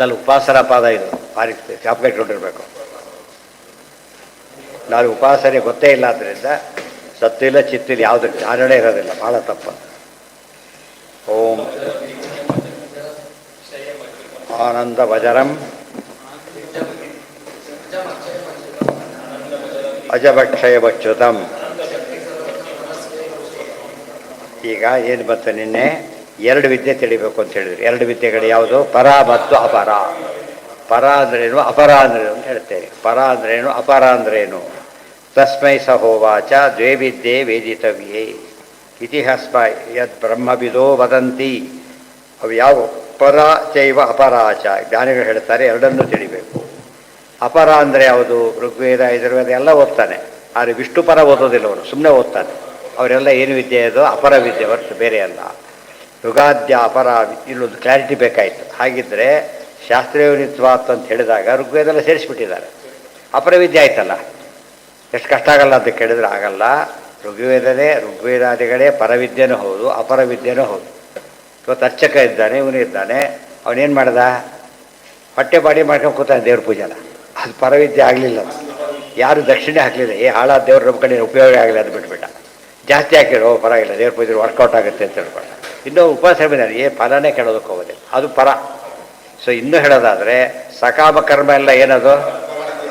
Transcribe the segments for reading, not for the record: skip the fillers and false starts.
ಮೊದಲು ಉಪಾಸನಾ ಪಾದ ಇದು ಭಾರಿ ಜ್ಞಾಪಕ ಇಟ್ಕೊಂಡಿರ್ಬೇಕು. ನಾವು ಉಪಾಸನೆ ಗೊತ್ತೇ ಇಲ್ಲ ಆದ್ದರಿಂದ ಸತ್ತಿಲ್ಲ ಚಿತ್ತಿಲ್ಲ ಯಾವುದೂ ಚಾರಣೆ ಇರೋದಿಲ್ಲ, ಭಾಳ ತಪ್ಪು. ಓಂ ಆನಂದ ವಜರಂ ಅಜಭಕ್ಷಯ ಬಚ್ಯುತಂ. ಈಗ ಏನು ಬಂತು, ನಿನ್ನೆ ಎರಡು ವಿದ್ಯೆ ತಿಳಿಬೇಕು ಅಂತ ಹೇಳಿದ್ರು. ಎರಡು ವಿದ್ಯೆಗಳು ಯಾವುದು? ಪರ ಮತ್ತು ಅಪರ. ಪರ ಅಂದ್ರೇನು, ಅಪರ ಅಂದ್ರೇನು ಅಂತ ಹೇಳ್ತೇವೆ. ಪರ ಅಂದ್ರೇನು, ಅಪರ ಅಂದ್ರೇನು? ತಸ್ಮೈ ಸಹೋವಾಚ ದ್ವೇ ವಿದ್ಯೆ ವೇದಿತವ್ಯೇ ಇತಿಹಾಸ್ಮ ಯದ್ ಬ್ರಹ್ಮವಿದೋ ವದಂತಿ. ಅವು ಯಾವ? ಪರ ಚೈವ ಅಪರಾಚ. ಜ್ಞಾನಿಗಳು ಹೇಳ್ತಾರೆ ಎರಡನ್ನೂ ತಿಳಿಬೇಕು. ಅಪರ ಅಂದರೆ ಯಾವುದು? ಋಗ್ವೇದ ಯಜುರ್ವೇದ ಎಲ್ಲ ಓದ್ತಾನೆ, ಆದರೆ ವಿಷ್ಣು ಪರ ಓದೋದಿಲ್ಲ, ಅವನು ಸುಮ್ಮನೆ ಓದ್ತಾನೆ. ಅವರೆಲ್ಲ ಏನು ವಿದ್ಯೆ ಅದು? ಅಪರ ವಿದ್ಯೆ ಹೊರತು ಬೇರೆ ಅಲ್ಲ. ಋಗಾದ್ಯ ಅಪರ. ಇಲ್ಲೊಂದು ಕ್ಲಾರಿಟಿ ಬೇಕಾಯಿತು. ಹಾಗಿದ್ದರೆ ಶಾಸ್ತ್ರೀಯನಿತ್ವಾತ್ ಅಂತ ಹೇಳಿದಾಗ ಋಗ್ವೇದೆಲ್ಲ ಸೇರಿಸ್ಬಿಟ್ಟಿದ್ದಾರೆ. ಅಪರ ವಿದ್ಯೆ ಆಯ್ತಲ್ಲ, ಎಷ್ಟು ಕಷ್ಟ ಆಗಲ್ಲ ಅಂತ ಕೇಳಿದ್ರೆ ಆಗಲ್ಲ. ಋಗ್ವೇದಾದಿಗಳೇ ಪರವಿದ್ಯೆನೂ ಹೌದು, ಅಪರ ವಿದ್ಯೆನೂ ಹೌದು. ಇವತ್ತು ಅರ್ಚಕ ಇದ್ದಾನೆ, ಇವನು ಇದ್ದಾನೆ, ಅವನೇನು ಮಾಡ್ದ? ಹೊಟ್ಟೆ ಬಾಡಿ ಮಾಡ್ಕೊಂಡು ಕೂತಾನೆ ದೇವ್ರ ಪೂಜೆನ. ಅದು ಪರವಿದ್ಯೆ ಆಗಲಿಲ್ಲ. ಯಾರು ದಕ್ಷಿಣೆ ಹಾಕಲಿಲ್ಲ, ಹಾಳಾದ ದೇವ್ರ ನಮ್ಮ ಕಡೆ ಉಪಯೋಗ ಆಗಲಿ ಅದು ಬಿಟ್ಬಿಟ್ಟ. ಜಾಸ್ತಿ ಹಾಕಿರೋ ಪರವಾಗಿಲ್ಲ, ದೇವ್ರ ಪೂಜೆ ವರ್ಕೌಟ್ ಆಗುತ್ತೆ ಅಂತ ಹೇಳ್ಕೊಂಡ. ಇನ್ನೂ ಉಪವಾಸ ಬಿದ್ದಾನೆ, ಫಲನೇ ಕೆಡೋದಕ್ಕೆ ಹೋಗೋದಿಲ್ಲ, ಅದು ಪರ. ಸೊ ಇನ್ನೂ ಹೇಳೋದಾದರೆ ಸಕಾಮ ಕರ್ಮ ಎಲ್ಲ ಏನದು?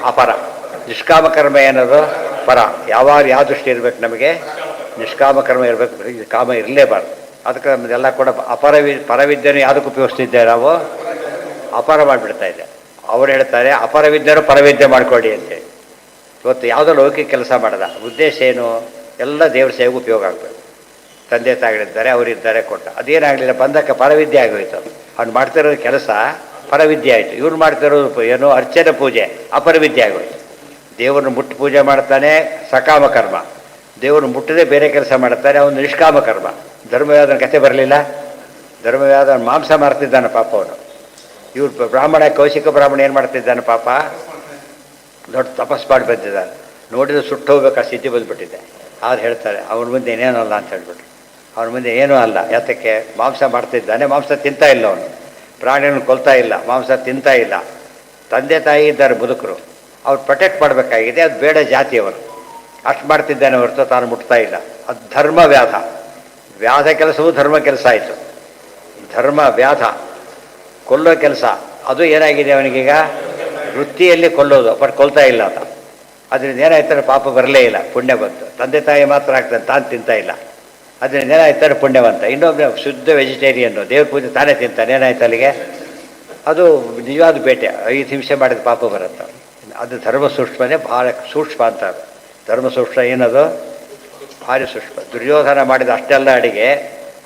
ಅಪರ. ನಿಷ್ಕಾಮ ಕರ್ಮ ಏನದು? ಪರ. ಯಾವಾಗ ಯಾವ ದೃಷ್ಟಿ ಇರಬೇಕು ನಮಗೆ? ನಿಷ್ಕಾಮ ಕರ್ಮ ಇರಬೇಕು, ಇದು ಕಾಮ ಇರಲೇಬಾರ್ದು. ಅದಕ್ಕೆ ನಮ್ಮದೆಲ್ಲ ಕೂಡ ಪರವಿದ್ಯೆನೂ ಯಾವುದಕ್ಕೆ ಉಪಯೋಗಿಸ್ತಿದ್ದೇವೆ ನಾವು? ಅಪರ ಮಾಡಿಬಿಡ್ತಾ ಇದೆ. ಅವ್ರು ಹೇಳ್ತಾರೆ ಅಪರವಿದ್ಯೆನೂ ಪರವಿದ್ಯೆ ಮಾಡಿಕೊಡಿ ಅಂತೇಳಿ. ಇವತ್ತು ಯಾವುದೋ ಲೌಕಿಕ ಕೆಲಸ ಮಾಡಿದ ಉದ್ದೇಶ ಏನು? ಎಲ್ಲ ದೇವ್ರ ಸೇವೆಗೆ ಉಪಯೋಗ ಆಗಬೇಕು. ತಂದೆ ತಾಯಿಗಳಿದ್ದಾರೆ, ಅವರಿದ್ದಾರೆ, ಕೊಟ್ಟ. ಅದೇನಾಗಲಿಲ್ಲ, ಬಂದಕ್ಕೆ ಪರವಿದ್ಯೆ ಆಗೋಯ್ತು. ಅವ್ನು ಮಾಡ್ತಿರೋ ಕೆಲಸ ಪರವಿದ್ಯೆ ಆಯಿತು. ಇವ್ರು ಮಾಡ್ತಿರೋದು ಏನೋ ಅರ್ಚನೆ ಪೂಜೆ, ಅಪರವಿದ್ಯೆ ಆಗೋಯ್ತು. ದೇವ್ರನ್ನ ಮುಟ್ಟು ಪೂಜೆ ಮಾಡ್ತಾನೆ, ಸಕಾಮ ಕರ್ಮ. ದೇವ್ರನ್ನ ಮುಟ್ಟದೆ ಬೇರೆ ಕೆಲಸ ಮಾಡ್ತಾನೆ, ಅವನು ನಿಷ್ಕಾಮ ಕರ್ಮ. ಧರ್ಮವ್ಯಾದನ ಕತೆ ಬರಲಿಲ್ಲ? ಧರ್ಮವ್ಯಾದ ಮಾಂಸ ಮಾರ್ತಿದ್ದಾನೆ ಪಾಪ ಅವನು. ಇವ್ರು ಬ್ರಾಹ್ಮಣ, ಕೌಶಿಕ ಬ್ರಾಹ್ಮಣ ಏನು ಮಾಡ್ತಿದ್ದಾನೆ ಪಾಪ? ದೊಡ್ಡ ತಪಸ್ ಮಾಡಿ ಬಂದಿದ್ದಾನೆ. ನೋಡಿದ್ರೆ ಸುಟ್ಟು ಹೋಗ್ಬೇಕು, ಆ ಸ್ಥಿತಿ ಬಂದುಬಿಟ್ಟಿದೆ. ಆದ್ರೆ ಹೇಳ್ತಾರೆ ಅವನ ಮುಂದೆ ಏನೇನೂ ಅಲ್ಲ ಅಂತ ಹೇಳ್ಬಿಟ್ರು. ಅವನ ಮುಂದೆ ಏನೂ ಅಲ್ಲ. ಯಾತಕ್ಕೆ? ಮಾಂಸ ಮಾಡ್ತಿದ್ದಾನೆ, ಮಾಂಸ ತಿಂತಾ ಇಲ್ಲ ಅವನು. ಪ್ರಾಣಿಯನ್ನು ಕೊಲ್ತಾ ಇಲ್ಲ, ಮಾಂಸ ತಿಂತಾ ಇಲ್ಲ. ತಂದೆ ತಾಯಿ ಇದ್ದಾರೆ ಮುದುಕರು, ಅವ್ರು ಪ್ರೊಟೆಕ್ಟ್ ಮಾಡಬೇಕಾಗಿದೆ, ಅದು ಬೇಡ ಜಾತಿಯವರು. ಅಷ್ಟು ಮಾಡ್ತಿದ್ದಾನೆ ಹೊರತು ತಾನು ಮುಟ್ತಾ ಇಲ್ಲ. ಅದು ಧರ್ಮ ವ್ಯಾಧ. ವ್ಯಾಧ ಕೆಲಸವೂ ಧರ್ಮ ಕೆಲಸ ಆಯಿತು. ಧರ್ಮ ವ್ಯಾಧ ಕೊಲ್ಲೋ ಕೆಲಸ, ಅದು ಏನಾಗಿದೆ ಅವನಿಗೀಗ? ವೃತ್ತಿಯಲ್ಲಿ ಕೊಲ್ಲೋದು, ಬಟ್ ಕೊಲ್ತಾ ಇಲ್ಲ ಅಂತ. ಅದರಿಂದ ಏನಾಯ್ತಾರೆ? ಪಾಪ ಬರಲೇ ಇಲ್ಲ, ಪುಣ್ಯ ಬಂತು. ತಂದೆ ತಾಯಿ ಮಾತ್ರ ಆಗ್ತಾನೆ, ತಾನು ತಿಂತಾ ಇಲ್ಲ. ಅದರಿಂದ ಏನಾಯ್ತಾರೆ? ಪುಣ್ಯವಂತ. ಇನ್ನೊಬ್ಬ ಶುದ್ಧ ವೆಜಿಟೇರಿಯನ್ನು, ದೇವ್ರ ಪೂಜೆ ತಾನೇ ತಿಂತಾನೆ, ಏನಾಯ್ತು ಅಲ್ಲಿಗೆ? ಅದು ನಿಜವಾದ ಬೇಟೆ. 5 ಹಿಂಸೆ ಮಾಡಿದ ಪಾಪ ಬರುತ್ತೆ. ಅದು ಧರ್ಮ ಸೂಕ್ಷ್ಮನೇ, ಭಾಳ ಸೂಕ್ಷ್ಮ ಅಂತ. ಧರ್ಮ ಸೂಕ್ಷ್ಮ ಏನದು? ಭಾರಿ ಸೂಕ್ಷ್ಮ. ದುರ್ಯೋಧನ ಮಾಡಿದ ಅಷ್ಟೆಲ್ಲ ಅಡಿಗೆ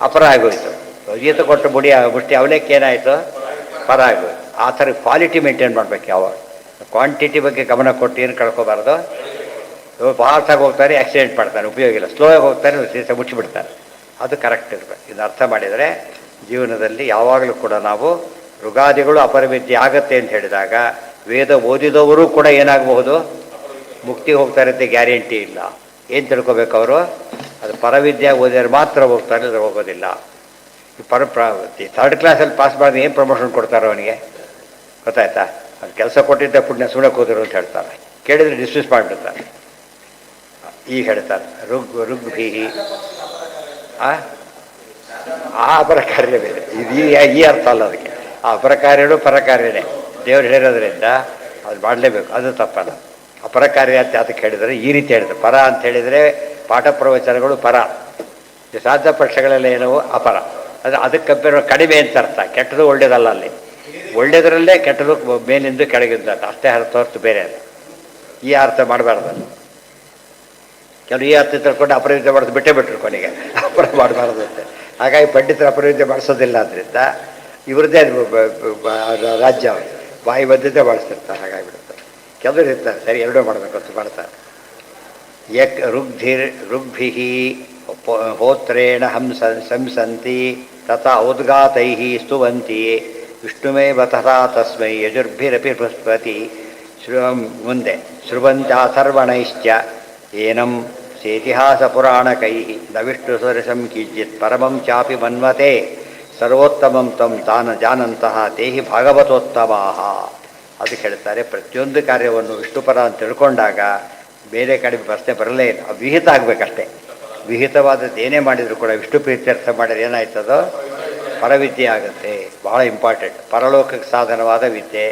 ಅಪರ ಆಗೋಯ್ತು. ಈತ ಕೊಟ್ಟು ಮುಷ್ಟಿ ಅವಲೇಕ್ಕೆ ಏನಾಯಿತು? ಪರ ಆಗೋಯ್ತು. ಆ ಥರ ಕ್ವಾಲಿಟಿ ಮೇಂಟೈನ್ ಮಾಡಬೇಕು. ಯಾವಾಗ ಕ್ವಾಂಟಿಟಿ ಬಗ್ಗೆ ಗಮನ ಕೊಟ್ಟು ಏನು ಕಳ್ಕೊಬಾರ್ದು. ಫಾಸ್ಟಾಗಿ ಹೋಗ್ತಾರೆ, ಆಕ್ಸಿಡೆಂಟ್ ಮಾಡ್ತಾನೆ, ಉಪಯೋಗ ಇಲ್ಲ. ಸ್ಲೋ ಆಗಿ ಹೋಗ್ತಾನೆ, ಮುಚ್ಚಿಬಿಡ್ತಾನೆ. ಅದು ಕರೆಕ್ಟ್ ಇರಬೇಕು. ಇದನ್ನು ಅರ್ಥ ಮಾಡಿದರೆ ಜೀವನದಲ್ಲಿ ಯಾವಾಗಲೂ ಕೂಡ ನಾವು ಋಗಾದಿಗಳು ಅಪರವಿದ್ಯೆ ಆಗತ್ತೆ ಅಂತ ಹೇಳಿದಾಗ ವೇದ ಓದಿದವರು ಕೂಡ ಏನಾಗಬಹುದು? ಮುಕ್ತಿಗೆ ಹೋಗ್ತಾರೆ ಅಂತ ಗ್ಯಾರಂಟಿ ಇಲ್ಲ. ಏನು ತಿಳ್ಕೊಬೇಕು ಅವರು? ಅದು ಪರವಿದ್ಯೆ ಓದಿದ್ರೆ ಮಾತ್ರ ಹೋಗ್ತಾರೆ, ಅದು ಹೋಗೋದಿಲ್ಲ. ಈ ಥರ್ಡ್ ಕ್ಲಾಸಲ್ಲಿ ಪಾಸ್ ಮಾಡಿದ್ರೆ ಏನು ಪ್ರಮೋಷನ್ ಕೊಡ್ತಾರೋ ಅವನಿಗೆ? ಗೊತ್ತಾಯ್ತಾ? ಅದು ಕೆಲಸ ಕೊಟ್ಟಿದ್ದ ಪುಣ್ಯ ಸುಮ್ಮನೆ ಕೂದರು ಅಂತ ಹೇಳ್ತಾರೆ. ಕೇಳಿದರೆ ಡಿಸ್ಮಿಸ್ ಮಾಡಿಬಿಡ್ತಾರೆ. ಈಗ ಹೇಳ್ತಾರೆ ಋಗ್ಭಿ ಆ ಅಪರ ಕಾರ್ಯ ಬೇರೆ, ಇದು ಈ ಅರ್ಥ ಅಲ್ಲ ಅದಕ್ಕೆ. ಆ ಅಪರ ಕಾರ್ಯಗಳು ಪರಕಾರ್ಯನೇ. ದೇವರು ಹೇಳಿರೋದ್ರಿಂದ ಅದು ಮಾಡಲೇಬೇಕು, ಅದು ತಪ್ಪಲ್ಲ. ಅಪರ ಕಾರ್ಯ ಅಂತ ಅದಕ್ಕೆ ಹೇಳಿದರೆ ಈ ರೀತಿ ಹೇಳಿದ್ರು. ಪರ ಅಂತ ಹೇಳಿದರೆ ಪಾಠ ಪ್ರವಚನಗಳು ಪರ, ಸಾಧ್ಯ ಪಕ್ಷಗಳೆಲ್ಲ ಏನೋ ಅಪರ. ಅದು ಅದಕ್ಕೆ ಕಂಪೇರ್ ಕಡಿಮೆ ಅಂತ ಅರ್ಥ. ಕೆಟ್ಟದು ಒಳ್ಳೇದಲ್ಲ. ಅಲ್ಲಿ ಒಳ್ಳೇದರಲ್ಲೇ ಕೆಟ್ಟದು ಮೇಲಿಂದ ಕೆಳಗಿಂದ ಅಷ್ಟೇ ಅರ್ಥ ಹೊರತು ಬೇರೆ ಅಲ್ಲ. ಈ ಅರ್ಥ ಮಾಡಬಾರ್ದು. ಕೆಲವು ಈ ಅರ್ಥ ತಿಳ್ಕೊಂಡು ಅಪರವಿದ್ಯೆ ಮಾಡಿದ್ದು ಬಿಟ್ಟೇ ಬಿಟ್ಟರು ಕೊನೆಗೆ. ಅಪರ ಮಾಡಬಾರ್ದು ಅಂತೆ. ಹಾಗಾಗಿ ಪಂಡಿತರು ಅಪರವಿದ್ಯೆ ಮಾಡಿಸೋದಿಲ್ಲ. ಆದ್ದರಿಂದ ಇವ್ರದ್ದೇ ರಾಜ್ಯ, ಬಾಯಿ ಬದ್ಧತೆ ಮಾಡಿಸ್ತಿರ್ತಾರೆ. ಹಾಗಾಗಿಬಿಡ್ತಾರೆ. ಕೆಲವರು ಇರ್ತಾರೆ ಸರಿ ಎರಡೂ ಮಾಡಬೇಕು ಅಂತ ಮಾಡ್ತಾರೆ. ಋಗ್ಭಿ ಹೋತ್ರೇಣ ಸಂಸಂತಿ ತಥಾ ಔದ್ಗಾತೈ ಸ್ತುವಂತಿ ವಿಷ್ಣುಮೇವ ತಥಾ ತಸ್ಮೈ ಯಜುರ್ಭಿರಪಿ ಬೃಹಸ್ಪತಿ ಮುಂದೆ ಶೃವಂತ್ಯಾಥರ್ವಣೈಶ್ಚ ಏನಂ ಸೇತಿಹಾಸ ಪುರಾಣಕೈ ನ ವಿಷ್ಣು ಸದೃಶಂ ಕಿಂಚಿತ್ ಪರಮಂ ಚಾಪಿ ಮನ್ವತೆ ಸ ಸರ್ವೋತ್ತಮಂ ತಂ ಜಾನಂತಹ ದೇಹಿ ಭಾಗವತೋತ್ತಮಾಹ. ಅದಕ್ಕೆ ಹೇಳ್ತಾರೆ ಪ್ರತಿಯೊಂದು ಕಾರ್ಯವನ್ನು ವಿಷ್ಣುಪರ ಅಂತ ತಿಳ್ಕೊಂಡಾಗ ಬೇರೆ ಕಡೆ ಪ್ರಶ್ನೆ ಬರಲೇ ಇಲ್ಲ. ವಿಹಿತ ಆಗಬೇಕಷ್ಟೇ. ವಿಹಿತವಾದದ್ದು ಏನೇ ಮಾಡಿದರೂ ಕೂಡ ವಿಷ್ಣು ಪ್ರೀತ್ಯರ್ಥ ಮಾಡಿದ್ರೆ ಏನಾಯ್ತದೋ ಪರವಿದ್ಯೆ ಆಗುತ್ತೆ. ಭಾಳ ಇಂಪಾರ್ಟೆಂಟ್. ಪರಲೋಕಕ್ಕೆ ಸಾಧನವಾದ ವಿದ್ಯೆ.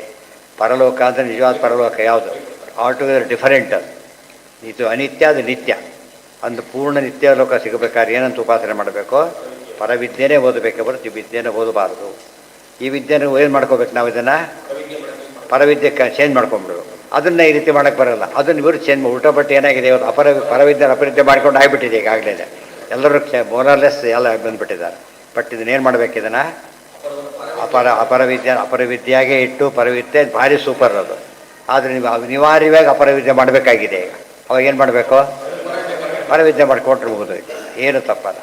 ಪರಲೋಕ ಅಂದರೆ ನಿಜವಾದ ಪರಲೋಕ ಯಾವುದು? Altogether different. ಅದು ಇದು ಅನಿತ್ಯ, ಅದು ನಿತ್ಯ. ಅಂದು ಪೂರ್ಣ ನಿತ್ಯ ಲೋಕ ಸಿಗಬೇಕಾದ್ರೆ ಏನಂತ ಉಪಾಸನೆ ಮಾಡಬೇಕು? ಪರವಿದ್ಯೆನೇ ಓದಬೇಕೆ ಹೊರತು ಈ ವಿದ್ಯೆನೇ ಓದಬಾರದು. ಈ ವಿದ್ಯೆನೂ ಏನು ಮಾಡ್ಕೋಬೇಕು ನಾವು? ಇದನ್ನು ಪರವಿದ್ಯೆಗೆ ಚೇಂಜ್ ಮಾಡ್ಕೊಂಬಿಡೋದು. ಅದನ್ನು ಈ ರೀತಿ ಮಾಡೋಕ್ಕೆ ಬರೋಲ್ಲ. ಅದನ್ನು ಇವರು ಚೇಂಜ್ ಉಲ್ಟಾ ಬಟ್ಟು ಏನಾಗಿದೆ ಇವತ್ತು ಪರವಿದ್ಯೆ ಅಪವಿದ್ಯೆ ಮಾಡ್ಕೊಂಡು ಆಗಿಬಿಟ್ಟಿದೆ. ಈಗಾಗಲೇ ಎಲ್ಲರೂ ಮೋರಲೆಸ್ ಎಲ್ಲ ಬಂದುಬಿಟ್ಟಿದ್ದಾರೆ. ಬಟ್ ಇದನ್ನೇನು ಮಾಡಬೇಕು? ಇದನ್ನು ಅಪರವಿದ್ಯೆಯಾಗೇ ಇಟ್ಟು ಪರವಿದ್ಯೆ ಭಾರಿ ಸೂಪರ್ ಅದು. ಆದರೆ ನೀವು ಅನಿವಾರ್ಯವಾಗಿ ಅಪರವಿದ್ಯೆ ಮಾಡಬೇಕಾಗಿದೆ. ಈಗ ಅವಾಗ ಏನು ಮಾಡಬೇಕು? ಪರವಿದ್ಯೆ ಮಾಡಿಕೊಟ್ರಬಹುದು. ಏನು ತಪ್ಪಲ್ಲ.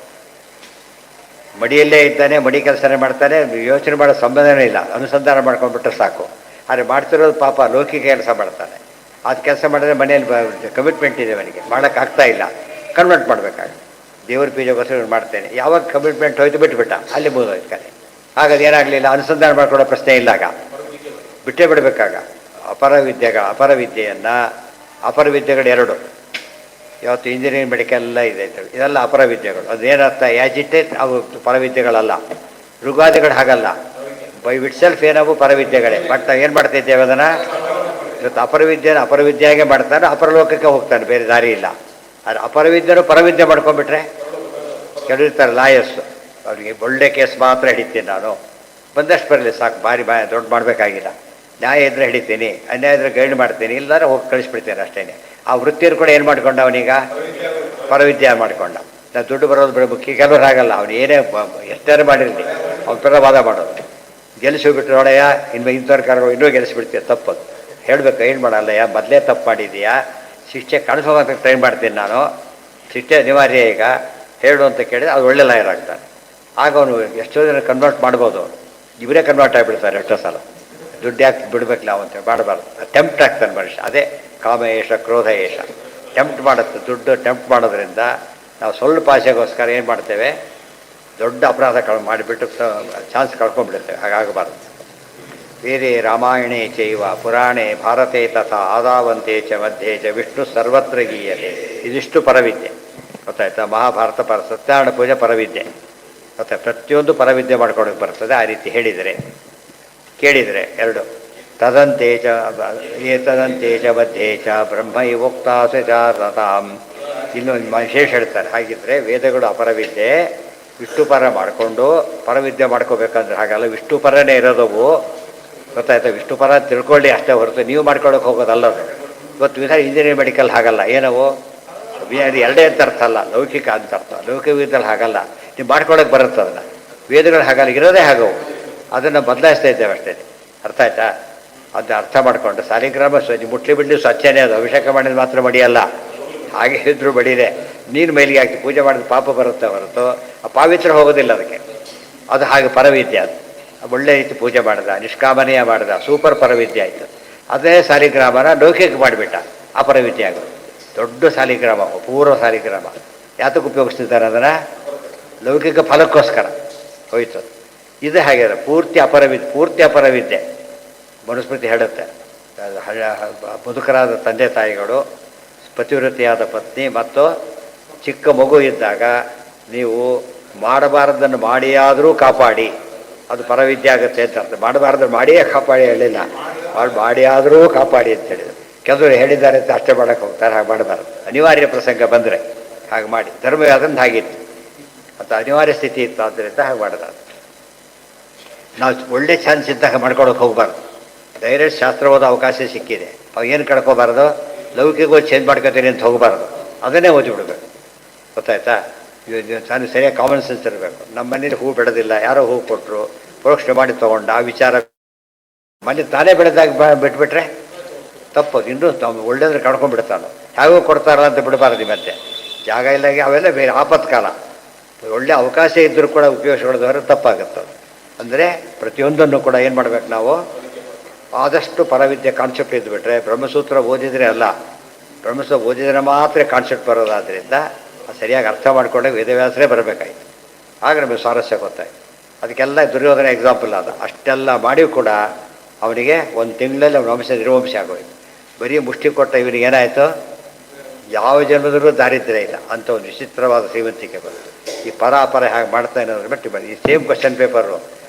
ಮಡಿಯಲ್ಲೇ ಇದ್ದಾನೆ, ಮಡಿ ಕೆಲಸನೇ ಮಾಡ್ತಾನೆ, ಯೋಚನೆ ಮಾಡೋ ಸಂಬಂಧನೇ ಇಲ್ಲ, ಅನುಸಂಧಾನ ಮಾಡ್ಕೊಂಡ್ಬಿಟ್ರೆ ಸಾಕು. ಆದರೆ ಮಾಡ್ತಿರೋದು ಪಾಪ ಲೌಕಿಕ ಕೆಲಸ ಮಾಡ್ತಾನೆ. ಅದು ಕೆಲಸ ಮಾಡಿದ್ರೆ ಮನೆಯಲ್ಲಿ ಕಮಿಟ್ಮೆಂಟ್ ಇದೆ ಅವನಿಗೆ, ಮಾಡೋಕ್ಕಾಗ್ತಾ ಇಲ್ಲ, ಕನ್ವರ್ಟ್ ಮಾಡಬೇಕಾಗುತ್ತೆ. ದೇವ್ರ ಪೂಜೆಗೋಸ್ಕರ ಮಾಡ್ತೇನೆ, ಯಾವಾಗ ಕಮಿಟ್ಮೆಂಟ್ ಹೋಯ್ತು ಬಿಟ್ಬಿಟ್ಟ, ಅಲ್ಲಿ ಮುಗಿದೋಯ್ತು ಕಲೆ. ಹಾಗಾದ್ರೆ ಏನಾಗಲಿಲ್ಲ, ಅನುಸಂಧಾನ ಮಾಡ್ಕೊಳ್ಳೋ ಪ್ರಶ್ನೆ ಇಲ್ಲಾಗ, ಬಿಟ್ಟೇ ಬಿಡಬೇಕಾಗ. ಅಪರವಿದ್ಯೆಯನ್ನು ಅಪರವಿದ್ಯೆಗಳು ಎರಡು ಯಾವತ್ತು ಇಂಜಿನಿಯರಿಂಗ್ ಮೆಡಿಕಲ್ ಎಲ್ಲ ಇದೆ ಅಂತೇಳಿ, ಇದೆಲ್ಲ ಅಪರವಿದ್ಯೆಗಳು. ಅದೇನರ್ಥ? ಆ್ಯಜಿಟೇಟ್ ಅವು ಪರವಿದ್ಯೆಗಳಲ್ಲ. ಋಗಾದಿಗಳು ಹಾಗಲ್ಲ. ಬೈ ವಿಟ್ ಸೆಲ್ಫ್ ಏನವು ಪರವಿದ್ಯೆಗಳೇ. ಬಟ್ ನಾವು ಏನು ಮಾಡ್ತಿದ್ದೇವೆ ಅದನ್ನು? ಇವತ್ತು ಅಪರವಿದ್ಯೆಯಾಗೆ ಮಾಡ್ತಾನೆ, ಅಪರಲೋಕಕ್ಕೆ ಹೋಗ್ತಾನೆ, ಬೇರೆ ದಾರಿ ಇಲ್ಲ. ಆದರೆ ಅಪರವಿದ್ಯೆನೂ ಪರವಿದ್ಯೆ ಮಾಡ್ಕೊಂಡ್ಬಿಟ್ರೆ ಕೆಲವಿರ್ತಾರೆ ಲಾಯರ್ಸು, ಅವರಿಗೆ ಒಳ್ಳೆ ಕೇಸ್ ಮಾತ್ರ ಹಿಡಿತೀನಿ ನಾನು, ಬಂದಷ್ಟು ಬರಲಿ ಸಾಕು, ಭಾರಿ ದೊಡ್ಡ ಮಾಡಬೇಕಾಗಿಲ್ಲ. ನ್ಯಾಯ ಇದ್ದರೆ ಹಿಡಿತೀನಿ, ಅನ್ಯಾಯ ಇದ್ದರೆ ಗೈಡ್ ಮಾಡ್ತೀನಿ, ಇಲ್ಲಾಂದ್ರೆ ಹೋಗಿ ಕಳಿಸ್ಬಿಡ್ತೇನೆ ಅಷ್ಟೇ. ಆ ವೃತ್ತಿಯರು ಕೂಡ ಏನು ಮಾಡ್ಕೊಂಡ ಅವನೀಗ? ಪರವಿದ್ಯೆ ಮಾಡ್ಕೊಂಡ. ನಾವು ದುಡ್ಡು ಬರೋದು ಬಿಡಬೇಕು. ಕೆಲವರು ಆಗಲ್ಲ, ಅವನು ಏನೇ ಎಷ್ಟಾರು ಮಾಡಿರಲಿ ಅವ್ನ ಪರ ವಾದ ಮಾಡೋದು. ಗೆಲ್ಲಿಸಿಬಿಟ್ರೆ ನೋಡಯ್ಯ, ಇಂಥವ್ರ ಕಾರಣ ಇನ್ನೂ ಗೆಲ್ಲಿಸ್ಬಿಡ್ತೀಯ, ತಪ್ಪದು ಹೇಳಬೇಕು. ಏನು ಮಾಡಲ್ಲಯ್ಯ, ಮೊದಲೇ ತಪ್ಪು ಮಾಡಿದ್ದೀಯಾ, ಶಿಕ್ಷೆ ಕಾಣಿಸೋವಂತ ಟ್ರೈನ್ ಮಾಡ್ತೀನಿ ನಾನು, ಶಿಕ್ಷೆ ಅನಿವಾರ್ಯ ಈಗ ಹೇಳು ಅಂತ ಕೇಳಿದ್ರೆ ಅದು ಒಳ್ಳೆ ಲಾಯರ್ ಆಗ್ತಾನೆ. ಆಗ ಅವನು ಎಷ್ಟೋ ಜನ ಕನ್ವರ್ಟ್ ಮಾಡ್ಬೋದು. ಇವರೇ ಕನ್ವರ್ಟ್ ಆಗಿಬಿಡ್ತಾರೆ ಎಷ್ಟೋ ಸಲ. ದುಡ್ಡು ಯಾಕೆ ಬಿಡಬೇಕಿಲ್ಲ ಅವಂತ ಮಾಡಬಾರ್ದು. ಟೆಂಪ್ಟ್ ಆಗ್ತಾನೆ ಮನುಷ್ಯ. ಅದೇ ಕಾಮಯೇಷ ಕ್ರೋಧಯೇಷ, ಟೆಂಪ್ಟ್ ಮಾಡುತ್ತೆ. ದುಡ್ಡು ಟೆಂಪ್ಟ್ ಮಾಡೋದ್ರಿಂದ ನಾವು ಸ್ವಲ್ಪ ಆಸೆಗೋಸ್ಕರ ಏನು ಮಾಡ್ತೇವೆ, ದೊಡ್ಡ ಅಪರಾಧ ಮಾಡಿಬಿಟ್ಟು ಚಾನ್ಸ್ ಕಳ್ಕೊಂಡ್ಬಿಡುತ್ತೇವೆ. ಹಾಗಾಗಬಾರ್ದು. ಬೇರೆ ರಾಮಾಯಣೇ ಚೈವ ಪುರಾಣೇ ಭಾರತೆ ತಥಾ ಆದಾವಂತೆ ಚ ಮಧ್ಯೆ ಚ ವಿಷ್ಣು ಸರ್ವತ್ರ ಗೀಯತೆ. ಇದಿಷ್ಟು ಪರವಿದ್ಯೆ, ಗೊತ್ತಾಯ್ತಾ? ಮಹಾಭಾರತ ಸತ್ಯನಾರಾಯಣ ಪೂಜೆ ಪರವಿದ್ಯೆ. ಮತ್ತು ಪ್ರತಿಯೊಂದು ಪರವಿದ್ಯೆ ಮಾಡ್ಕೊಳಕ್ಕೆ ಬರ್ತದೆ. ಆ ರೀತಿ ಹೇಳಿದರೆ ಕೇಳಿದರೆ ಎರಡು ತದಂತೆ ಚ ಮಧ್ಯೆ ಚ ಬ್ರಹ್ಮೈವೋಕ್ತಾಸು ಚ ರತಾಂ. ಇನ್ನೊಂದು ವಿಶೇಷ ಹೇಳ್ತಾರೆ. ಹಾಗಿದ್ರೆ ವೇದಗಳು ಅಪರವಿದ್ಯೆ, ವಿಷ್ಣುಪರ ಮಾಡಿಕೊಂಡು ಪರವಿದ್ಯೆ ಮಾಡ್ಕೋಬೇಕಂದ್ರೆ ಹಾಗಲ್ಲ, ವಿಷ್ಣುಪರನೇ ಇರೋದವು, ಗೊತ್ತಾಯ್ತಾ? ವಿಷ್ಣುಪರ ತಿಳ್ಕೊಳ್ಳಿ ಅಷ್ಟೇ ಹೊರತು ನೀವು ಮಾಡ್ಕೊಳಕ್ಕೆ ಹೋಗೋದಲ್ಲದು. ಇವತ್ತು ಇಂಜಿನಿಯರಿಂಗ್ ಮೆಡಿಕಲ್ ಹಾಗಲ್ಲ. ಏನವು ಎರಡೇ ಅಂತ ಅರ್ಥ ಅಲ್ಲ, ಲೌಕಿಕ ಅಂತ ಅರ್ಥ. ಲೌಕಿಕ ವಿದ್ಯೆಯಲ್ಲಿ ಹಾಗಲ್ಲ, ನೀವು ಮಾಡ್ಕೊಳಕ್ಕೆ ಬರುತ್ತೆ. ಅದನ್ನು ವೇದಗಳು ಹಾಗಲ್ಲ, ಇರೋದೇ ಹಾಗವು. ಅದನ್ನು ಬದಲಾಯಿಸ್ತಾ ಇದ್ದೇವೆ ಅಷ್ಟೇ. ಅರ್ಥ ಆಯ್ತಾ? ಅದನ್ನ ಅರ್ಥ ಮಾಡಿಕೊಂಡು ಸಾಲಿಗ್ರಾಮ ಮುಟ್ಲಿ ಬಿಡ್ಲಿ ಸ್ವಚ್ಛನೇ, ಅದು ಅಭಿಷೇಕ ಮಾಡಿದ ಮಾತ್ರ ಮಡಿಯಲ್ಲ, ಹಾಗೆ ಇದ್ರೂ ಬಡಿದೆ. ನೀರು ಮೈಲಿಗೆ ಹಾಕಿ ಪೂಜೆ ಮಾಡಿದ ಪಾಪ ಬರುತ್ತೆ ಹೊರತು ಆ ಪಾವಿತ್ರ ಹೋಗೋದಿಲ್ಲ ಅದಕ್ಕೆ. ಅದು ಹಾಗೆ ಪರವಿದ್ಯೆ. ಅದು ಒಳ್ಳೆ ರೀತಿ ಪೂಜೆ ಮಾಡಿದ, ನಿಷ್ಕಾಮನೆಯ ಮಾಡಿದ, ಸೂಪರ್ ಪರವಿದ್ಯೆ ಆಯಿತು. ಅದೇ ಸಾಲಿಗ್ರಾಮನ ಲೌಕಿಕ ಮಾಡಿಬಿಟ್ಟ, ಅಪರವಿದ್ಯೆ ಆಗೋದು. ದೊಡ್ಡ ಸಾಲಿಗ್ರಾಮ, ಪೂರ್ವ ಸಾಲಿಗ್ರಾಮ ಯಾತಕ್ಕೆ ಉಪಯೋಗಿಸ್ತಿದ್ದಾರೆ? ಅದನ್ನು ಲೌಕಿಕ ಫಲಕ್ಕೋಸ್ಕರ ಹೋಯ್ತು. ಇದು ಹಾಗೆ ಪೂರ್ತಿ ಅಪರವಿದ್ಯೆ. ಮನುಸ್ಮೃತಿ ಹೇಳುತ್ತೆ, ಮುದುಕರಾದ ತಂದೆ ತಾಯಿಗಳು, ಪತಿವ್ರತೆಯಾದ ಪತ್ನಿ ಮತ್ತು ಚಿಕ್ಕ ಮಗು ಇದ್ದಾಗ ನೀವು ಮಾಡಬಾರದನ್ನು ಮಾಡಿಯಾದರೂ ಕಾಪಾಡಿ, ಅದು ಪರವಿದ್ಯೆ ಆಗುತ್ತೆ ಅಂತ ಅರ್ಥ. ಮಾಡಬಾರ್ದನ್ನು ಮಾಡಿಯೇ ಕಾಪಾಡಿ ಹೇಳಿಲ್ಲ, ಮಾಡಿಯಾದರೂ ಕಾಪಾಡಿ ಅಂತ ಹೇಳಿದ್ರು. ಕೆಲವರು ಹೇಳಿದ್ದಾರೆ ಅಂತ ಅಷ್ಟೇ ಮಾಡೋಕ್ಕೆ ಹೋಗ್ತಾರೆ. ಹಾಗೆ ಮಾಡಬಾರ್ದು. ಅನಿವಾರ್ಯ ಪ್ರಸಂಗ ಬಂದರೆ ಹಾಗೆ ಮಾಡಿ. ಧರ್ಮ ಅದನ್ನು ಹಾಗಿತ್ತು, ಮತ್ತು ಅನಿವಾರ್ಯ ಸ್ಥಿತಿ ಇತ್ತು, ಆದ್ದರಿಂದ ಹಾಗೆ ಮಾಡೋದು. ನಾವು ಒಳ್ಳೆ ಚಾನ್ಸ್ ಇದ್ದಾಗ ಮಾಡ್ಕೊಳಕ್ಕೆ ಹೋಗ್ಬಾರ್ದು. ಡೈರೆಕ್ಟ್ ಶಾಸ್ತ್ರ ಓದೋ ಅವಕಾಶ ಸಿಕ್ಕಿದೆ, ಅವಾಗ ಏನು ಕಳ್ಕೊಬಾರ್ದು, ಲೌಕಿಕವಾಗಿ ಚೇಂಜ್ ಮಾಡ್ಕೊತೀನಿ ಅಂತ ಹೋಗಬಾರ್ದು, ಅದನ್ನೇ ಓದಿಬಿಡ್ಬೇಕು. ಗೊತ್ತಾಯ್ತಾ? ನಾನು ಸರಿಯಾಗಿ ಕಾಮನ್ ಸೆನ್ಸ್ ಇರಬೇಕು. ನಮ್ಮ ಮನೇಲಿ ಹೂ ಬೆಳೆದಿಲ್ಲ, ಯಾರೋ ಹೂ ಕೊಟ್ಟರು, ಪ್ರೋಕ್ಷಣೆ ಮಾಡಿ ತೊಗೊಂಡು ಆ ವಿಚಾರ ಮನೆ ತಾನೇ ಬೆಳೆದಾಗ ಬಿಟ್ಬಿಟ್ರೆ ತಪ್ಪದು. ಇನ್ನೂ ಒಳ್ಳೇದ್ರೆ ಕಳ್ಕೊಂಡ್ಬಿಡ್ತಾನೆ. ಹೇಗೋ ಕೊಡ್ತಾರಲ್ಲ ಅಂತ ಬಿಡಬಾರ್ದು. ಮತ್ತೆ ಜಾಗ ಇಲ್ಲಾಗೆ ಅವೆಲ್ಲ ಬೇರೆ ಆಪತ್ಕಾಲ. ಒಳ್ಳೆ ಅವಕಾಶ ಇದ್ದರೂ ಕೂಡ ಉಪಯೋಗಿಸ್ಕೊಳ್ಳೋದವ್ರೆ ತಪ್ಪಾಗುತ್ತೆ. ಅಂದರೆ ಪ್ರತಿಯೊಂದನ್ನು ಕೂಡ ಏನು ಮಾಡ್ಬೇಕು ನಾವು, ಆದಷ್ಟು ಪರವಿದ್ಯೆ ಕಾನ್ಸೆಪ್ಟ್ ಇದ್ದುಬಿಟ್ರೆ, ಬ್ರಹ್ಮಸೂತ್ರ ಓದಿದರೆ ಅಲ್ಲ, ಬ್ರಹ್ಮಸೂತ್ರ ಓದಿದರೆ ಮಾತ್ರ ಕಾನ್ಸೆಪ್ಟ್ ಬರೋದಾದ್ದರಿಂದ ಸರಿಯಾಗಿ ಅರ್ಥ ಮಾಡಿಕೊಂಡಾಗ ವೇದವ್ಯಾಸರೇ ಬರಬೇಕಾಯ್ತು. ಆಗ ನಮಗೆ ಸ್ವಾರಸ್ಯ ಗೊತ್ತಾಯ್ತು. ಅದಕ್ಕೆಲ್ಲ ದುರ್ಯೋಧನ ಎಕ್ಸಾಂಪಲ್ ಅದು. ಅಷ್ಟೆಲ್ಲ ಮಾಡಿಯೂ ಕೂಡ ಅವನಿಗೆ ಒಂದು ತಿಂಗಳಲ್ಲಿ ಅವನ ವಂಶ ನಿರ್ವಂಶ ಆಗೋಯ್ತು. ಬರೀ ಮುಷ್ಟಿ ಕೊಟ್ಟ ಇವನಿಗೆ ಏನಾಯಿತು, ಯಾವ ಜನ್ಮದಲ್ಲೂ ದಾರಿದ್ರ್ಯ ಇಲ್ಲ ಅಂತ ಒಂದು ವಿಚಿತ್ರವಾದ ಶ್ರೀಮಂತಿಕೆ ಬಂತು. ಈ ಪರ ಹಾಗೆ ಮಾಡ್ತಾ ಅನ್ನೋದ್ರ ಮಟ್ಟಿ ಬಂದು ಈ same question paper,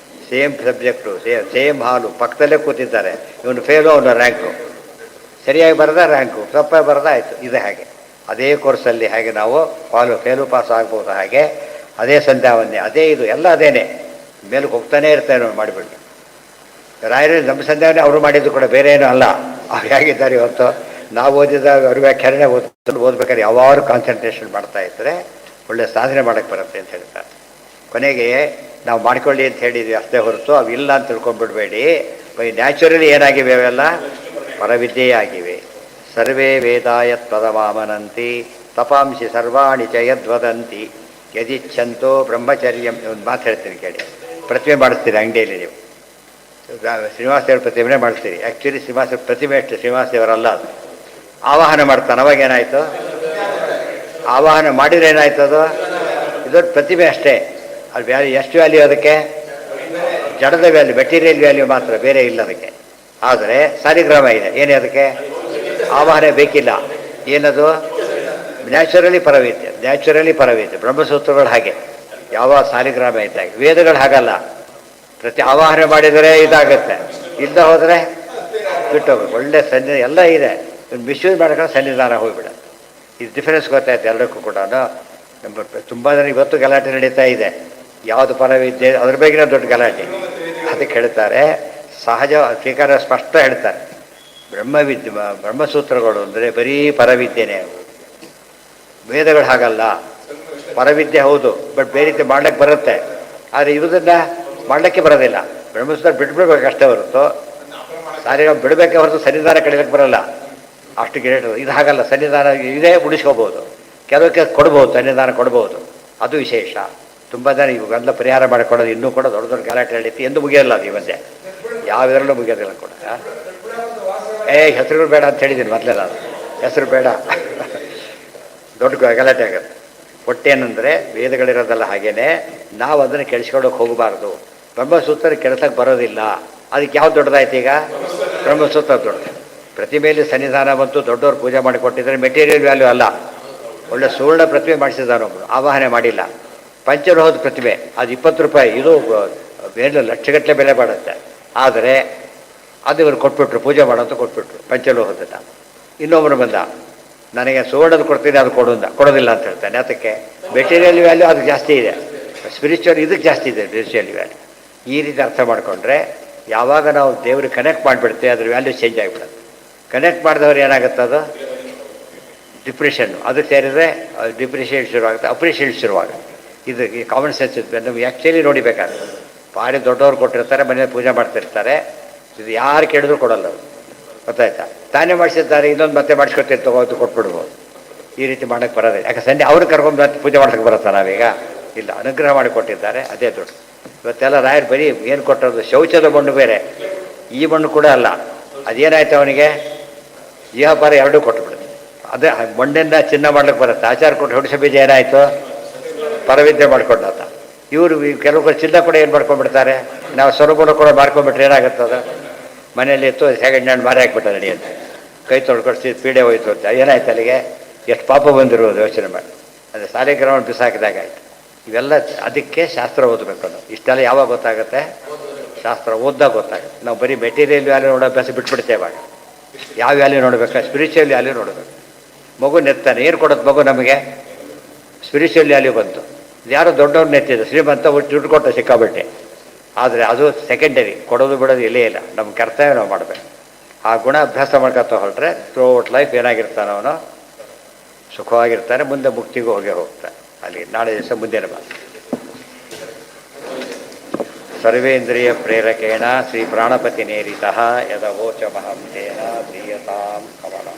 same subject, same ಹಾಲು ಪಕ್ಕದಲ್ಲೇ ಕೂತಿದ್ದಾರೆ. ಇವನು ಫೇಲು, ಅವನ ರ್ಯಾಂಕು. ಸರಿಯಾಗಿ ಬರದ ರ್ಯಾಂಕು, ತಪ್ಪಾಗಿ ಬರದ ಆಯಿತು. ಇದು ಹಾಗೆ ಅದೇ ಕೋರ್ಸಲ್ಲಿ ಹೇಗೆ ನಾವು ಫೇಲು ಪಾಸ್ ಆಗ್ಬೋದು, ಹಾಗೆ ಅದೇ ಸಂಧ್ಯಾವನ್ನೇ, ಅದೇ ಇದು ಎಲ್ಲ ಅದೇನೆ. ಮೇಲಕ್ಕೆ ಹೋಗ್ತಾನೆ ಇರ್ತಾನೆ ನಾವು ಮಾಡಿಬಿಟ್ಟು. ರಾಯರು ನಮ್ಮ ಸಂಧ್ಯಾವನ್ನೇ ಅವರು ಮಾಡಿದ್ದು ಕೂಡ ಬೇರೆ ಏನೂ ಅಲ್ಲ. ಅವ್ರು ಹೇಗಿದ್ದಾರೆ ಇವತ್ತು ನಾವು ಓದಿದಾಗ ಅವ್ರ ವ್ಯಾಖ್ಯಾನ ಓದ್ಬೇಕಾದ್ರೆ ಯಾವಾರು ಕಾನ್ಸಂಟ್ರೇಷನ್ ಮಾಡ್ತಾ ಇದ್ದರೆ ಒಳ್ಳೆ ಸಾಧನೆ ಮಾಡೋಕ್ಕೆ ಬರುತ್ತೆ ಅಂತ ಹೇಳ್ತಾರೆ. ಕೊನೆಗೆ ನಾವು ಮಾಡ್ಕೊಳ್ಳಿ ಅಂತ ಹೇಳಿದ್ವಿ ಅಷ್ಟೇ ಹೊರತು ಅವಿಲ್ಲ ಅಂತ ತಿಳ್ಕೊಂಡ್ಬಿಡ್ಬೇಡಿ. ಬೈ ನ್ಯಾಚುರಲಿ ಏನಾಗಿವೆ ಅವೆಲ್ಲ ಪರವಿದ್ಯೆಯೇ ಆಗಿವೆ. ಸರ್ವೇ ವೇದಾಯತ್ ಪದಮಾಮನಂತಿ ತಪಾಂಸಿ ಸರ್ವಾಣಿ ಚ ಯದ್ವದಂತಿ ಯದಿಚ್ಛಂತೋ ಬ್ರಹ್ಮಚರ್ಯಂ. ಒಂದು ಮಾತು ಹೇಳ್ತೀನಿ ಕೇಳಿ. ಪ್ರತಿಮೆ ಮಾಡಿಸ್ತೀರಿ ಅಂಗಡಿಯಲ್ಲಿ ನೀವು, ಶ್ರೀನಿವಾಸ ದೇವರ ಪ್ರತಿಮೆನೇ ಮಾಡಿಸ್ತೀರಿ. ಆ್ಯಕ್ಚುಲಿ ಶ್ರೀನಿವಾಸ ಪ್ರತಿಮೆ ಅಷ್ಟು ಶ್ರೀನಿವಾಸ ದೇವರಲ್ಲ, ಅದು ಆವಾಹನ ಮಾಡ್ತಾನೆ. ಅವಾಗೇನಾಯಿತು, ಆವಾಹನ ಮಾಡಿದ್ರೆ ಏನಾಯ್ತು, ಅದು ಇದೊಂದು ಪ್ರತಿಮೆ ಅಷ್ಟೇ. ಅದು ವ್ಯಾಲ್ಯೂ ಎಷ್ಟು ವ್ಯಾಲ್ಯೂ ಅದಕ್ಕೆ, ಜಡದ ವ್ಯಾಲ್ಯೂ, ಮೆಟೀರಿಯಲ್ ವ್ಯಾಲ್ಯೂ ಮಾತ್ರ, ಬೇರೆ ಇಲ್ಲ ಅದಕ್ಕೆ. ಆದರೆ ಸಾಲಿಗ್ರಾಮ ಇದೆ, ಏನೇ ಅದಕ್ಕೆ ಆವಾಹನೆ ಬೇಕಿಲ್ಲ. ಏನದು ನ್ಯಾಚುರಲಿ ಪರವಿದ್ಯೆ. ಬ್ರಹ್ಮಸೂತ್ರಗಳು ಹಾಗೆ, ಯಾವ ಸಾಲಿಗ್ರಾಮ ಇದ್ದಾಗ. ವೇದಗಳು ಹಾಗಲ್ಲ, ಪ್ರತಿ ಆವಾಹನೆ ಮಾಡಿದರೆ ಇದಾಗುತ್ತೆ, ಇದ್ದ ಹೋದರೆ ಬಿಟ್ಟೋಗ್ಬೇಕು. ಒಳ್ಳೆ ಎಲ್ಲ ಇದೆ, ಮಿಸ್ಯೂಸ್ ಮಾಡ್ಕೊಂಡು ಸನ್ನಿಧಾನ ಹೋಗಿಬಿಡ. ಇದು ಡಿಫರೆನ್ಸ್ ಗೊತ್ತಾಯ್ತು ಎಲ್ಲರಿಗೂ ಕೂಡ. ನಮ್ಮ ತುಂಬ ಜನ ಇವತ್ತು ಗಲಾಟೆ ನಡೀತಾ ಇದೆ, ಯಾವುದು ಪರವಿದ್ಯೆ ಅದ್ರ ಬಗ್ಗೆನೇ ದೊಡ್ಡ ಗಲಾಟೆ. ಅದಕ್ಕೆ ಹೇಳ್ತಾರೆ, ಸಹಜ ಶ್ರೀಕಾರ ಸ್ಪಷ್ಟ ಹೇಳ್ತಾರೆ, ಬ್ರಹ್ಮಸೂತ್ರಗಳು ಅಂದರೆ ಬರೀ ಪರವಿದ್ಯೆನೇ. ವೇದಗಳು ಹಾಗಲ್ಲ, ಪರವಿದ್ಯೆ ಹೌದು, ಬಟ್ ಬೇರೆ ರೀತಿ ಮಾಡ್ಲಿಕ್ಕೆ ಬರುತ್ತೆ. ಆದರೆ ಇದನ್ನು ಮಾಡಲಿಕ್ಕೆ ಬರೋದಿಲ್ಲ. ಬ್ರಹ್ಮಸೂತ್ರ ಬಿಟ್ಬಿಡ್ಬೇಕು ಅಷ್ಟೇ ಹೊರತು, ಸಾರಿಗ ಬಿಡಬೇಕೆ ಹೊರತು ಸನ್ನಿಧಾನ ಕಡಿಲಿಕ್ಕೆ ಬರೋಲ್ಲ. ಅಷ್ಟು ಗ್ರೇಟ್. ಇದು ಹಾಗಲ್ಲ, ಸನ್ನಿಧಾನ ಇದೇ ಉಳಿಸ್ಕೋಬೋದು, ಕೆಲವಕ್ಕೆ ಕೊಡ್ಬೋದು, ಸನ್ನಿಧಾನ ಕೊಡ್ಬೋದು, ಅದು ವಿಶೇಷ. ತುಂಬ ಜನ ಇವೆಲ್ಲ ಪರಿಹಾರ ಮಾಡಿಕೊಡೋದು ಇನ್ನೂ ಕೂಡ ದೊಡ್ಡ ದೊಡ್ಡ ಗಲಾಟೆ ನಡೀತಿ, ಎಂದು ಮುಗಿಯಲ್ಲ ಅದು. ಈ ಮಧ್ಯೆ ಯಾವುದರಲ್ಲೂ ಮುಗಿಯೋದಿಲ್ಲ ಕೂಡ. ಹೆಸರುಗಳು ಬೇಡ ಅಂತ ಹೇಳಿದ್ದೀನಿ ಮೊದಲೇ ನಾನು, ಹೆಸರು ಬೇಡ, ದೊಡ್ಡ ಗಲಾಟೆ ಆಗುತ್ತೆ. ಒಟ್ಟೇನೆಂದರೆ ವೇದಗಳಿರೋದಲ್ಲ, ಹಾಗೇನೆ ನಾವು ಅದನ್ನು ಕೆಡಿಸ್ಕೊಳ್ಳೋಕೆ ಹೋಗಬಾರ್ದು. ಬ್ರಹ್ಮಸೂತ್ರ ಕೆಡಿಸಕ್ಕೆ ಬರೋದಿಲ್ಲ. ಅದಕ್ಕೆ ಯಾವ್ದು ದೊಡ್ಡದಾಯ್ತು ಈಗ, ಬ್ರಹ್ಮಸೂತ್ರ ದೊಡ್ಡದು. ಪ್ರತಿಮೆಯಲ್ಲಿ ಸನ್ನಿಧಾನ ಬಂತು, ದೊಡ್ಡವ್ರು ಪೂಜೆ ಮಾಡಿಕೊಟ್ಟಿದ್ದಾರೆ, ಮೆಟೀರಿಯಲ್ ವ್ಯಾಲ್ಯೂ ಅಲ್ಲ. ಒಳ್ಳೆ ಸುವರ್ಣ ಪ್ರತಿಮೆ ಮಾಡಿಸಿದಾನೊಬ್ಬರು, ಆವಾಹನೆ ಮಾಡಿಲ್ಲ. ಪಂಚಲೋಹದ ಪ್ರತಿಮೆ ಅದು 20 ರೂಪಾಯಿ, ಇದು ಬೇರೆ ಲಕ್ಷಗಟ್ಟಲೆ ಬೆಲೆ ಬಾಳುತ್ತೆ. ಆದರೆ ಅದು ಇವರು ಕೊಟ್ಬಿಟ್ರು, ಪೂಜೆ ಮಾಡೋಂತ ಕೊಟ್ಬಿಟ್ರು ಪಂಚಲೋಹದನ್ನ. ಇನ್ನೊಬ್ಬರು ಬಂದ, ನನಗೆ ಸುವರ್ಣದ ಕೊಡ್ತೀನಿ, ಅದು ಕೊಡೋದಿಲ್ಲ ಅಂತ ಹೇಳ್ತಾನೆ. ಅದಕ್ಕೆ ಮೆಟೀರಿಯಲ್ ವ್ಯಾಲ್ಯೂ ಅದು ಜಾಸ್ತಿ ಇದೆ, ಸ್ಪಿರಿಚುವಲ್ ಇದಕ್ಕೆ ಜಾಸ್ತಿ ಇದೆ ಸ್ಪಿರಿಚುವಲ್ ವ್ಯಾಲ್ಯೂ. ಈ ರೀತಿ ಅರ್ಥ ಮಾಡಿಕೊಂಡ್ರೆ ಯಾವಾಗ ನಾವು ದೇವ್ರಿಗೆ ಕನೆಕ್ಟ್ ಮಾಡಿಬಿಡ್ತೇವೆ ಅದ್ರ ವ್ಯಾಲ್ಯೂ ಚೇಂಜ್ ಆಗಿಬಿಡುತ್ತೆ. ಕನೆಕ್ಟ್ ಮಾಡಿದವ್ರು ಏನಾಗುತ್ತೆ, ಅದು ಡಿಪ್ರೆಷನ್ನು. ಅದು ಸೇರಿದರೆ ಡಿಪ್ರಿಷಿಯೇಟ್ ಶುರುವಾಗುತ್ತೆ, ಅಪ್ರಿಷಿಯೇಟ್ ಶುರುವಾಗುತ್ತೆ. ಇದು ಈ ಕಾಮನ್ ಸೆನ್ಸ್ ನಮ್ಗೆ ಆ್ಯಕ್ಚುಲಿ ನೋಡಿಬೇಕಾದ್ರೆ ಭಾರಿ ದೊಡ್ಡವ್ರು ಕೊಟ್ಟಿರ್ತಾರೆ, ಮನೇಲಿ ಪೂಜೆ ಮಾಡ್ತಿರ್ತಾರೆ, ಇದು ಯಾರು ಕೇಳಿದ್ರು ಕೊಡಲ್ಲ, ಅದು ಗೊತ್ತಾಯ್ತಾ. ತಾನೇ ಮಾಡಿಸಿದ್ದಾರೆ, ಇನ್ನೊಂದು ಮತ್ತೆ ಮಾಡಿಸ್ಕೊತೀನಿ ತಗೋದು ಕೊಟ್ಬಿಡ್ಬೋದು. ಈ ರೀತಿ ಮಾಡೋಕ್ಕೆ ಬರೋದಿಲ್ಲ. ಯಾಕೆ ಸಂಡೆ ಅವ್ರು ಕರ್ಕೊಂಡು ಮತ್ತೆ ಪೂಜೆ ಮಾಡೋಕ್ಕೆ ಬರುತ್ತಾ ನಾವೀಗ? ಇಲ್ಲ, ಅನುಗ್ರಹ ಮಾಡಿ ಕೊಟ್ಟಿದ್ದಾರೆ, ಅದೇ ದೊಡ್ಡ. ಇವತ್ತೆಲ್ಲ ರಾಯರು ಬರೀ ಏನು ಕೊಟ್ಟದ್ದು, ಶೌಚದ ಮಣ್ಣು ಬೇರೆ, ಈ ಮಣ್ಣು ಕೂಡ ಅಲ್ಲ. ಅದೇನಾಯ್ತು ಅವನಿಗೆ, ಜೀವಪಾರ ಎರಡೂ ಕೊಟ್ಟುಬಿಡುತ್ತೆ. ಅದೇ ಮಣ್ಣಿಂದ ಚಿನ್ನ ಮಾಡ್ಲಿಕ್ಕೆ ಬರುತ್ತೆ. ಆಚಾರ ಕೊಟ್ಟು ಹೊಡಿಸೋ ಬೀಜ ಏನಾಯಿತು, ಪರವಿದ್ಯೆ ಮಾಡ್ಕೊಂಡಾತ. ಇವರು ಕೆಲವು ಚಿನ್ನ ಕೂಡ ಏನು ಮಾಡ್ಕೊಂಡ್ಬಿಡ್ತಾರೆ, ನಾವು ಸ್ವರೂಪನ ಕೂಡ ಮಾಡ್ಕೊಂಡ್ಬಿಟ್ರೆ ಏನಾಗುತ್ತದ, ಮನೇಲಿ ಇತ್ತು ಸೆಕೆಂಡ್ ಹ್ಯಾಂಡ್ ಮಾರಿ ಹಾಕ್ಬಿಟ್ಟ ನಡಿ ಅಂತ, ಕೈ ತೊಳ್ಕೊಡ್ಸಿ ಪೀಡೆ ಹೋಯ್ತು ಅಂತ. ಏನಾಯ್ತು ಅಲ್ಲಿಗೆ, ಎಷ್ಟು ಪಾಪ ಬಂದಿರೋದು ಯೋಚನೆ ಮಾಡಿ. ಅದು ಸಾಲಿಗ್ರಾಮ ಬಿಸಾಕಿದಾಗ ಆಯಿತು. ಇವೆಲ್ಲ ಅದಕ್ಕೆ ಶಾಸ್ತ್ರ ಓದಬೇಕು. ನಾವು ಇಷ್ಟೆಲ್ಲ ಯಾವಾಗ ಗೊತ್ತಾಗುತ್ತೆ, ಶಾಸ್ತ್ರ ಓದ್ದಾಗ ಗೊತ್ತಾಗುತ್ತೆ. ನಾವು ಬರೀ ಮೆಟೀರಿಯಲ್ ವ್ಯಾಲ್ಯೂ ನೋಡೋ ಅಭ್ಯಾಸ ಬಿಟ್ಬಿಡ್ತೇವೆ. ಆಗ ಯಾವ ವ್ಯಾಲ್ಯೂ ನೋಡಬೇಕು, ಸ್ಪಿರಿಚುವಲ್ ವ್ಯಾಲ್ಯೂ ನೋಡಬೇಕು. ಮಗು ನೆತ್ತಾನೆ, ಏನು ಕೊಡೋದು ಮಗು ನಮಗೆ, ಸ್ಪಿರಿಚುವಲ್ ವ್ಯಾಲ್ಯೂ ಬಂತು. ಯಾರೋ ದೊಡ್ಡವ್ರು ನೆತ್ತಿದ್ದು, ಶ್ರೀಮಂತ ದುಡ್ಡು ಕೊಟ್ಟ ಸಿಕ್ಕಾಬಟ್ಟೆ. ಆದರೆ ಅದು ಸೆಕೆಂಡರಿ, ಕೊಡೋದು ಬಿಡೋದು ಇಲ್ಲೇ ಇಲ್ಲ. ನಮ್ಮ ಕರ್ತವ್ಯ ನಾವು ಮಾಡಬೇಕು. ಆ ಗುಣ ಅಭ್ಯಾಸ ಮಾಡ್ಕೊತ ಹೊರಟ್ರೆ ಥ್ರೂಔಟ್ ಲೈಫ್ ಏನಾಗಿರ್ತಾನೆ ಅವನು, ಸುಖವಾಗಿರ್ತಾನೆ, ಮುಂದೆ ಮುಕ್ತಿಗೂ ಹೋಗ್ತಾನೆ. ಅಲ್ಲಿ ನಾಳೆ ದಿವಸ ಮುಂದಿನ ಮಾತು. ಸರ್ವೇಂದ್ರಿಯ ಪ್ರೇರಕೇಣ ಶ್ರೀ ಪ್ರಾಣಪತಿ ನೇರಿತಃ ಯದವೋಚ ಮಹಂತೇನ ಪ್ರೀಯತಾಂ ಕಮಲ.